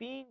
3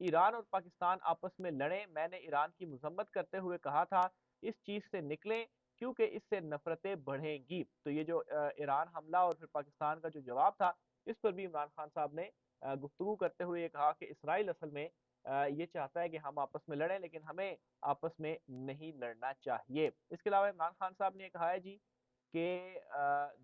ایران اور پاکستان آپس میں لڑیں، میں نے ایران کی مذمت کرتے ہوئے کہا تھا اس چیز سے نکلیں کیونکہ اس سے نفرتیں بڑھیں گی۔ تو یہ جو ایران حملہ اور پھر پاکستان کا جو جواب تھا، اس پر بھی عمران خان صاحب نے گفتگو کرتے ہوئے یہ کہا کہ اسرائیل اصل میں یہ چاہتا ہے کہ ہم آپس میں لڑیں، لیکن ہمیں آپس میں نہیں لڑنا چاہیے۔ اس کے علاوہ عمران خان صاحب نے یہ کہا ہے جی کہ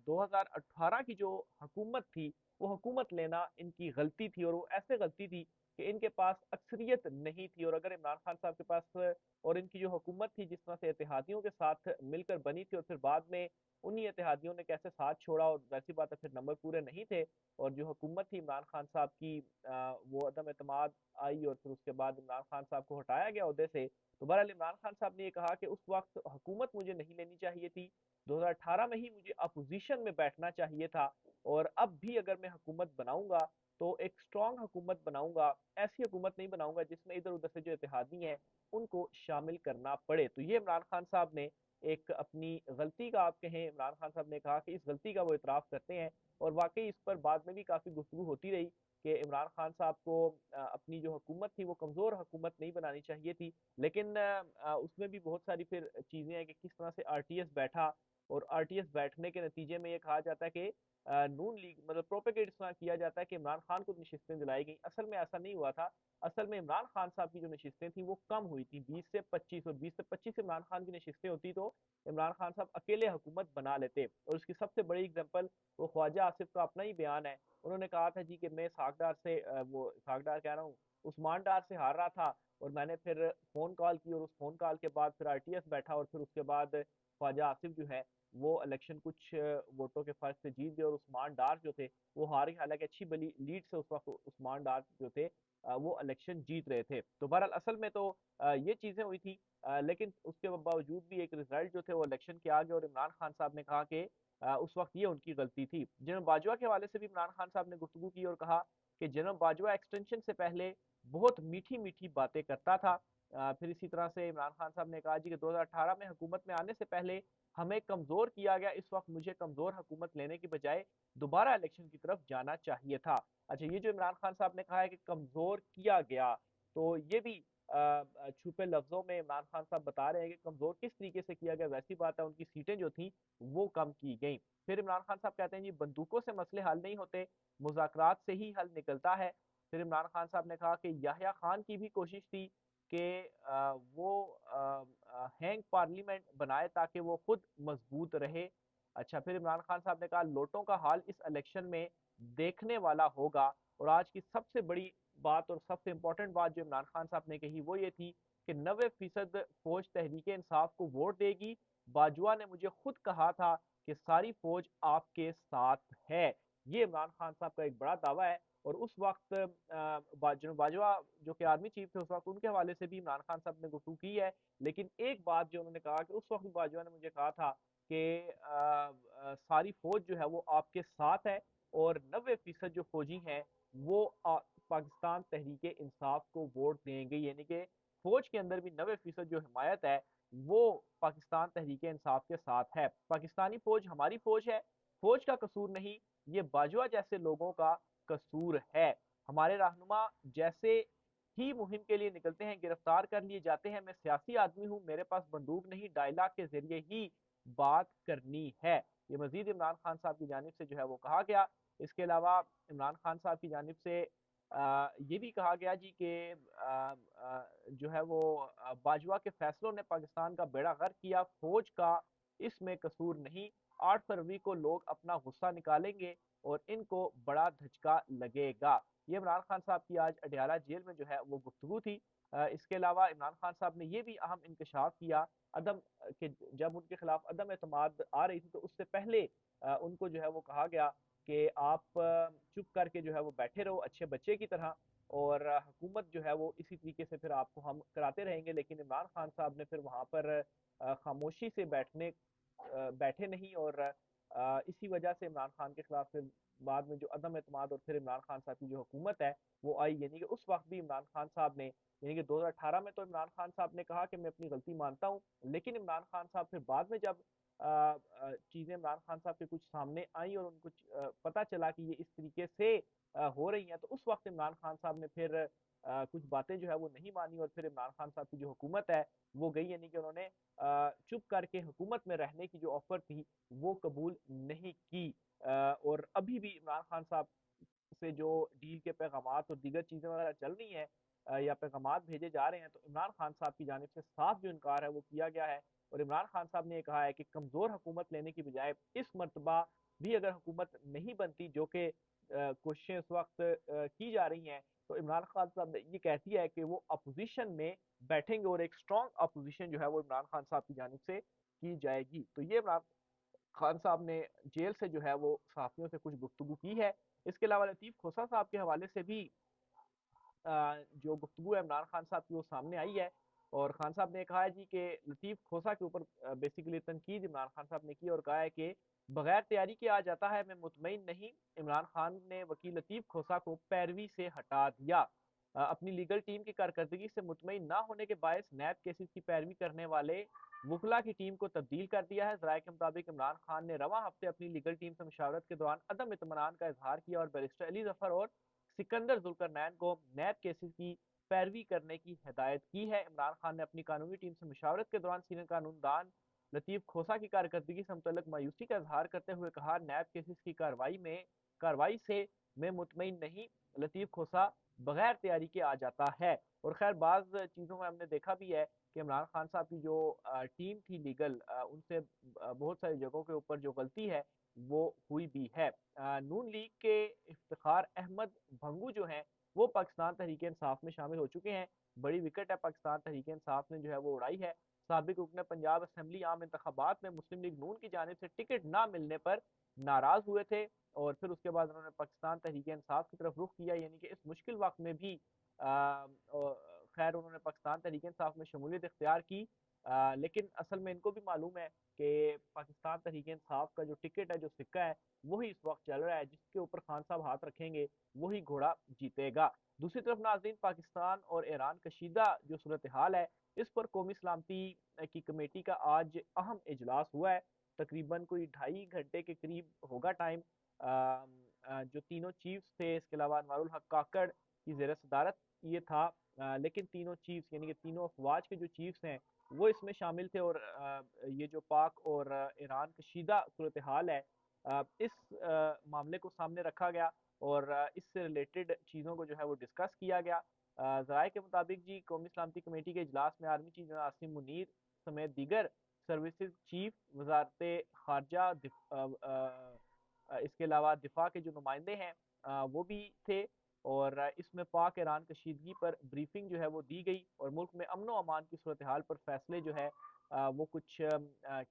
2018 کی جو حکومت تھی، وہ حکومت لینا ان کی غلطی تھی، اور وہ ایسے غلطی تھی کہ ان کے پاس اکثریت نہیں تھی، اور اگر عمران خان صاحب کے پاس اور ان کی جو حکومت تھی جس طرح سے اتحادیوں کے ساتھ مل کر بنی تھی، اور پھر بعد میں انہی اتحادیوں نے کیسے ساتھ چھوڑا، اور ویسی بات ہے پھر نمبر پورے نہیں تھے، اور جو حکومت تھی عمران خان صاحب کی وہ عدم اعتماد آئی، اور پھر اس کے بعد عمران خان صاحب کو ہٹایا گیا عہدے سے۔ تو بہرحال عمران خان صاحب نے یہ کہا کہ اس وقت حکومت مجھے نہیں لینی چاہیے تھی، 2018 میں ہی مجھے اپوزیشن میں بیٹھنا چاہیے تھا، اور اب بھی اگر میں حکومت بناؤں گا تو ایک سٹرونگ حکومت بناؤں گا، ایسی حکومت نہیں بناؤں گا جس میں ادھر ادھر سے جو اتحادی ہیں ان کو شامل کرنا پڑے۔ تو یہ عمران خان صاحب نے ایک اپنی غلطی کا آپ کہیں، عمران خان صاحب نے کہا کہ اس غلطی کا وہ اعتراف کرتے ہیں، اور واقعی اس پر بعد میں بھی کافی گفتگو ہوتی رہی کہ عمران خان صاحب کو اپنی جو حکومت تھی وہ کمزور حکومت نہیں بنانی چاہیے تھی، لیکن اس میں بھی بہت ساری پھر چیزیں ہیں کہ کس طرح سے آر ٹی ایس بیٹھا، اور آر ٹی ایس بیٹھنے کے نتیجے میں یہ کہا جاتا ہے کہ نون لیگ مطلب پروپیگیٹ اس طرح کیا جاتا ہے کہ عمران خان کو نشستیں دلائی گئیں، اصل میں ایسا نہیں ہوا تھا۔ اصل میں عمران خان صاحب کی جو نشستیں تھیں وہ کم ہوئی تھیں، 20 سے 25، اور 20 سے 25 عمران خان کی نشستیں ہوتی تو عمران خان صاحب اکیلے حکومت بنا لیتے، اور اس کی سب سے بڑی اگزامپل وہ خواجہ آصف کا اپنا ہی بیان ہے۔ انہوں نے کہا تھا جی کہ میں اسحاق ڈار سے وہ اسحاق ڈار کہہ رہا ہوں، عثمان ڈار سے ہار رہا تھا، اور میں نے پھر فون کال کی، اور اس فون کال کے بعد پھر آر ٹی ایس بیٹھا، اور پھر اس کے بعد خواجہ آصف جو ہے وہ الیکشن کچھ ووٹوں کے فرق سے جیت گئے، اور عثمان ڈار جو تھے وہ ہار گئے، حالانکہ اچھی بلی لیڈ سے اس وقت عثمان ڈار جو تھے وہ الیکشن جیت رہے تھے۔ تو بہرحال اصل میں تو یہ چیزیں ہوئی تھی، لیکن اس کے باوجود بھی ایک رزلٹ جو تھے وہ الیکشن کے آگے، اور عمران خان صاحب نے کہا کہ اس وقت یہ ان کی غلطی تھی۔ جنرل باجوہ کے حوالے سے بھی عمران خان صاحب نے گفتگو کی اور کہا کہ جنرل باجوہ ایکسٹینشن سے پہلے بہت میٹھی میٹھی باتیں کرتا تھا۔ پھر اسی طرح سے عمران خان صاحب نے کہا جی کہ 2018 میں حکومت میں آنے سے پہلے ہمیں کمزور کیا گیا، اس وقت مجھے کمزور حکومت لینے کی بجائے دوبارہ الیکشن کی طرف جانا چاہیے تھا۔ اچھا، یہ جو عمران خان صاحب نے کہا ہے کہ کمزور کیا گیا، تو یہ بھی چھپے لفظوں میں عمران خان صاحب بتا رہے ہیں کہ کمزور کس طریقے سے کیا گیا، ویسی بات ہے ان کی سیٹیں جو تھیں وہ کم کی گئیں۔ پھر عمران خان صاحب کہتے ہیں جی بندوقوں سے مسئلے حل نہیں ہوتے، مذاکرات سے ہی حل نکلتا ہے۔ پھر عمران خان صاحب نے کہا کہ یحییٰ خان کی بھی کوشش تھی کہ وہ ہینگ پارلیمنٹ بنائے تاکہ وہ خود مضبوط رہے۔ اچھا، پھر عمران خان صاحب نے کہا لوٹوں کا حال اس الیکشن میں دیکھنے والا ہوگا، اور آج کی سب سے بڑی بات اور سب سے امپورٹنٹ بات جو عمران خان صاحب نے کہی وہ یہ تھی کہ 90% فوج تحریک انصاف کو ووٹ دے گی، باجوہ نے مجھے خود کہا تھا کہ ساری فوج آپ کے ساتھ ہے۔ یہ عمران خان صاحب کا ایک بڑا دعویٰ ہے، اور اس وقت باجوہ جو کہ آرمی چیف تھے اس وقت، ان کے حوالے سے بھی عمران خان صاحب نے گفتگو کی ہے، لیکن ایک بات جو انہوں نے کہا کہ اس وقت باجوہ نے مجھے کہا تھا کہ ساری فوج جو ہے وہ آپ کے ساتھ ہے، اور 90% جو فوجی ہیں وہ پاکستان تحریک انصاف کو ووٹ دیں گے، یعنی کہ فوج کے اندر بھی 90% جو حمایت ہے وہ پاکستان تحریک انصاف کے ساتھ ہے۔ پاکستانی فوج ہماری فوج ہے، فوج کا قصور نہیں، یہ باجوہ جیسے لوگوں کا قصور ہے۔ ہمارے رہنما جیسے ہی مہم کے لیے نکلتے ہیں گرفتار کر لیے جاتے ہیں، میں سیاسی آدمی ہوں، میرے پاس بندوق نہیں، ڈائلاگ کے ذریعے ہی بات کرنی ہے۔ یہ مزید عمران خان صاحب کی جانب سے جو ہے وہ کہا گیا۔ اس کے علاوہ عمران خان صاحب کی جانب سے یہ بھی کہا گیا جی کہ جو ہے وہ باجوہ کے فیصلوں نے پاکستان کا بیڑا غرق کیا، فوج کا اس میں قصور نہیں، 8 فروری کو لوگ اپنا غصہ نکالیں گے اور ان کو بڑا دھچکا لگے گا۔ یہ عمران خان صاحب کی آج اڈیالہ جیل میں جو ہے وہ گفتگو تھی۔ اس کے علاوہ عمران خان صاحب نے یہ بھی اہم انکشاف کیا عدم کہ جب ان کے خلاف عدم اعتماد آ رہی تھی تو اس سے پہلے ان کو جو ہے وہ کہا گیا کہ آپ چپ کر کے جو ہے وہ بیٹھے رہو اچھے بچے کی طرح، اور حکومت جو ہے وہ اسی طریقے سے پھر آپ کو ہم کراتے رہیں گے، لیکن عمران خان صاحب نے پھر وہاں پر خاموشی سے بیٹھے نہیں، اور اسی وجہ سے عمران خان کے خلاف پھر بعد میں جو عدم اعتماد اور پھر عمران خان صاحب کی جو حکومت ہے وہ آئی، یعنی کہ اس وقت بھی عمران خان صاحب نے، یعنی کہ 2018 میں تو عمران خان صاحب نے کہا کہ میں اپنی غلطی مانتا ہوں، لیکن عمران خان صاحب پھر بعد میں جب چیزیں عمران خان صاحب کے کچھ سامنے آئیں اور ان کو پتہ چلا کہ یہ اس طریقے سے ہو رہی ہیں، تو اس وقت عمران خان صاحب نے پھر کچھ باتیں جو ہے وہ نہیں مانی اور پھر عمران خان صاحب کی جو حکومت ہے وہ گئی، یعنی کہ انہوں نے چپ کر کے حکومت میں رہنے کی جو آفر تھی وہ قبول نہیں کی۔ اور ابھی بھی عمران خان صاحب سے جو ڈیل کے پیغامات اور دیگر چیزیں وغیرہ چل رہی ہیں یا پیغامات بھیجے جا رہے ہیں، تو عمران خان صاحب کی جانب سے صاف جو انکار ہے وہ کیا گیا ہے، اور عمران خان صاحب نے یہ کہا ہے کہ کمزور حکومت لینے کی بجائے اس مرتبہ بھی اگر حکومت نہیں بنتی، جو کہ کوششیں اس وقت کی جا رہی ہیں، تو عمران خان صاحب یہ کہتی ہے کہ وہ اپوزیشن میں بیٹھیں گے اور ایک اسٹرانگ اپوزیشن جو ہے وہ عمران خان صاحب کی جانب سے کی جائے گی۔ تو یہ عمران خان صاحب نے جیل سے جو ہے وہ صحافیوں سے کچھ گفتگو کی ہے۔ اس کے علاوہ لطیف کھوسہ صاحب کے حوالے سے بھی جو گفتگو ہے عمران خان صاحب کی وہ سامنے آئی ہے، اور خان صاحب نے کہا ہے جی کہ لطیف کھوسہ کے اوپر بیسیکلی تنقید عمران خان صاحب نے کی اور کہا ہے کہ بغیر تیاری کے آ جاتا ہے، میں مطمئن نہیں۔ عمران خان نے وکیل لطیف کھوسہ کو پیروی سے ہٹا دیا۔ اپنی لیگل ٹیم کی کارکردگی سے مطمئن نہ ہونے کے باعث نیب کیسز کی پیروی کرنے والے وکلا کی ٹیم کو تبدیل کر دیا ہے۔ ذرائع کے مطابق عمران خان نے رواں ہفتے اپنی لیگل ٹیم سے مشاورت کے دوران عدم اطمینان کا اظہار کیا اور بیرسٹر علی ظفر اور سکندر ذوالقرنین کو نیب کیسز کی پیروی کرنے کی ہدایت کی ہے۔ عمران خان نے اپنی قانونی ٹیم سے مشاورت کے دوران سینئر قانون دان لطیف کھوسہ کی کارکردگی سے متعلق مایوسی کا اظہار کرتے ہوئے کہا، نیب کیسز کی کارروائی سے میں مطمئن نہیں، لطیف کھوسہ بغیر تیاری کے آ جاتا ہے۔ اور خیر بعض چیزوں میں ہم نے دیکھا بھی ہے کہ عمران خان صاحب کی جو ٹیم تھی لیگل، ان سے بہت ساری جگہوں کے اوپر جو غلطی ہے وہ ہوئی بھی ہے۔ نون لیگ کے افتخار احمد بھنگو جو ہیں وہ پاکستان تحریک انصاف میں شامل ہو چکے ہیں۔ بڑی وکٹ ہے پاکستان تحریک انصاف نے جو ہے وہ اڑائی ہے۔ سابق رکن پنجاب اسمبلی عام انتخابات میں مسلم لیگ نون کی جانب سے ٹکٹ نہ ملنے پر ناراض ہوئے تھے، اور پھر اس کے بعد انہوں نے پاکستان تحریک انصاف کی طرف رخ کیا، یعنی کہ اس مشکل وقت میں بھی خیر انہوں نے پاکستان تحریک انصاف میں شمولیت اختیار کی، لیکن اصل میں ان کو بھی معلوم ہے کہ پاکستان تحریک انصاف کا جو ٹکٹ ہے، جو سکہ ہے، وہی اس وقت چل رہا ہے، جس کے اوپر خان صاحب ہاتھ رکھیں گے وہی گھوڑا جیتے گا۔ دوسری طرف ناظرین، پاکستان اور ایران کشیدہ جو صورتحال ہے، اس پر قومی سلامتی کی کمیٹی کا آج اہم اجلاس ہوا ہے۔ تقریباً کوئی 2.5 گھنٹے کے قریب ہوگا ٹائم۔ جو تینوں چیفز تھے، اس کے علاوہ انوار الحق کاکڑ کی زیر صدارت یہ تھا، لیکن تینوں چیفز یعنی کہ تینوں افواج کے جو چیفز ہیں وہ اس میں شامل تھے، اور یہ جو پاک اور ایران کشیدہ صورتحال ہے، اس معاملے کو سامنے رکھا گیا اور اس سے ریلیٹڈ چیزوں کو جو ہے وہ ڈسکس کیا گیا۔ ذرائع کے مطابق جی قومی سلامتی کمیٹی کے اجلاس میں army chief general Asim Munir سمیت دیگر سروسز چیف، وزارت خارجہ، اس کے علاوہ دفاع کے جو نمائندے ہیں وہ بھی تھے، اور اس میں پاک ایران کشیدگی پر بریفنگ جو ہے وہ دی گئی، اور ملک میں امن و امان کی صورتحال پر فیصلے جو ہے وہ کچھ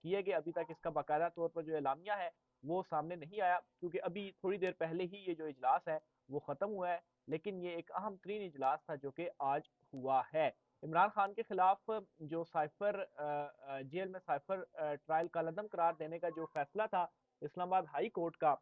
کیے گئے۔ ابھی تک اس کا باقاعدہ طور پر جو اعلامیہ ہے وہ سامنے نہیں آیا، کیونکہ ابھی تھوڑی دیر پہلے ہی یہ جو اجلاس ہے وہ ختم ہوا ہے، لیکن یہ ایک اہم ترین اجلاس تھا جو کہ آج ہوا ہے۔ عمران خان کے خلاف جو سائفر جیل میں سائفر ٹرائل کالعدم قرار دینے کا جو فیصلہ تھا اسلام آباد ہائی کورٹ کا،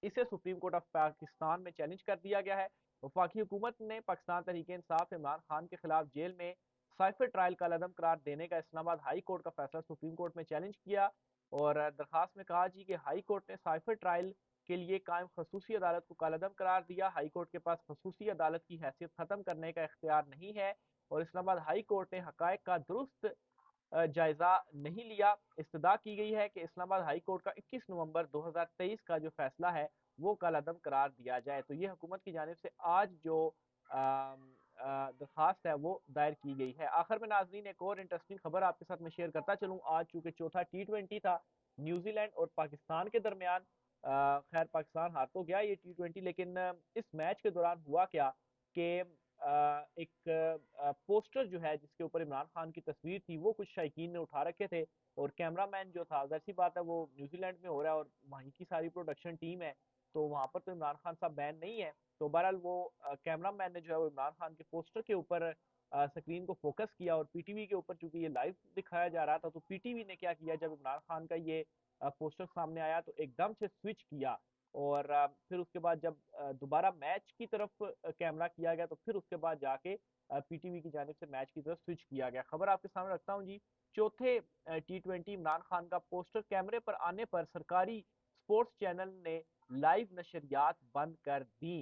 اسے سپریم کورٹ آف پاکستان میں چیلنج کر دیا گیا ہے۔ وفاقی حکومت نے پاکستان تحریک انصاف عمران خان کے خلاف جیل میں سائفر ٹرائل کا عدم قرار دینے کا اسلام آباد ہائی کورٹ کا فیصلہ سپریم کورٹ میں چیلنج کیا، اور درخواست میں کہا جی کہ ہائی کورٹ نے سائفر ٹرائل کے لیے قائم خصوصی عدالت کو کالعدم قرار دیا۔ ہائی کورٹ کے پاس خصوصی عدالت کی حیثیت ختم کرنے کا اختیار نہیں ہے، اور اسلام آباد ہائی کورٹ نے حقائق کا درست جائزہ نہیں لیا۔ استدعا کی گئی ہے کہ اسلام آباد ہائی کورٹ کا 21 نومبر 2023 کا جو فیصلہ ہے وہ کالعدم قرار دیا جائے۔ تو یہ حکومت کی جانب سے آج جو درخواست ہے وہ دائر کی گئی ہے۔ آخر میں ناظرین ایک اور انٹرسٹنگ خبر آپ کے ساتھ میں شیئر کرتا چلوں۔ آج چونکہ چوتھا T20 تھا نیوزی لینڈ اور پاکستان کے درمیان، خیر پاکستان ہار تو گیا یہ T20، لیکن اس میچ کے دوران ہوا کیا کہ ایک پوسٹر جو ہے جس کے اوپر عمران خان کی تصویر تھی وہ کچھ شائقین نے اٹھا رکھے تھے، اور کیمرہ مین جو تھا، ظاہر سی بات ہے وہ نیوزی لینڈ میں ہو رہا ہے اور وہیں کی ساری پروڈکشن ٹیم ہے، تو وہاں پر تو عمران خان صاحب بین نہیں ہے، تو بہرحال وہ کیمرہ مین نے جو ہے وہ عمران خان کے پوسٹر کے اوپر سکرین کو فوکس کیا، اور پی ٹی وی کے اوپر چونکہ یہ لائیو دکھایا جا رہا تھا، تو پی ٹی وی نے کیا کیا، جب عمران خان کا یہ پوسٹر سامنے آیا تو ایک دم سے سوئچ کیا، اور پھر اس کے بعد جب دوبارہ میچ کی طرف کیمرہ کیا گیا تو پھر اس کے بعد جا کے پی ٹی وی کی جانب سے میچ کی طرف سوئچ کیا گیا۔ خبر آپ کے سامنے رکھتا ہوں جی، چوتھے T20 عمران خان کا پوسٹر کیمرے پر آنے پر سرکاری سپورٹس چینل نے لائیو نشریات بند کر دی۔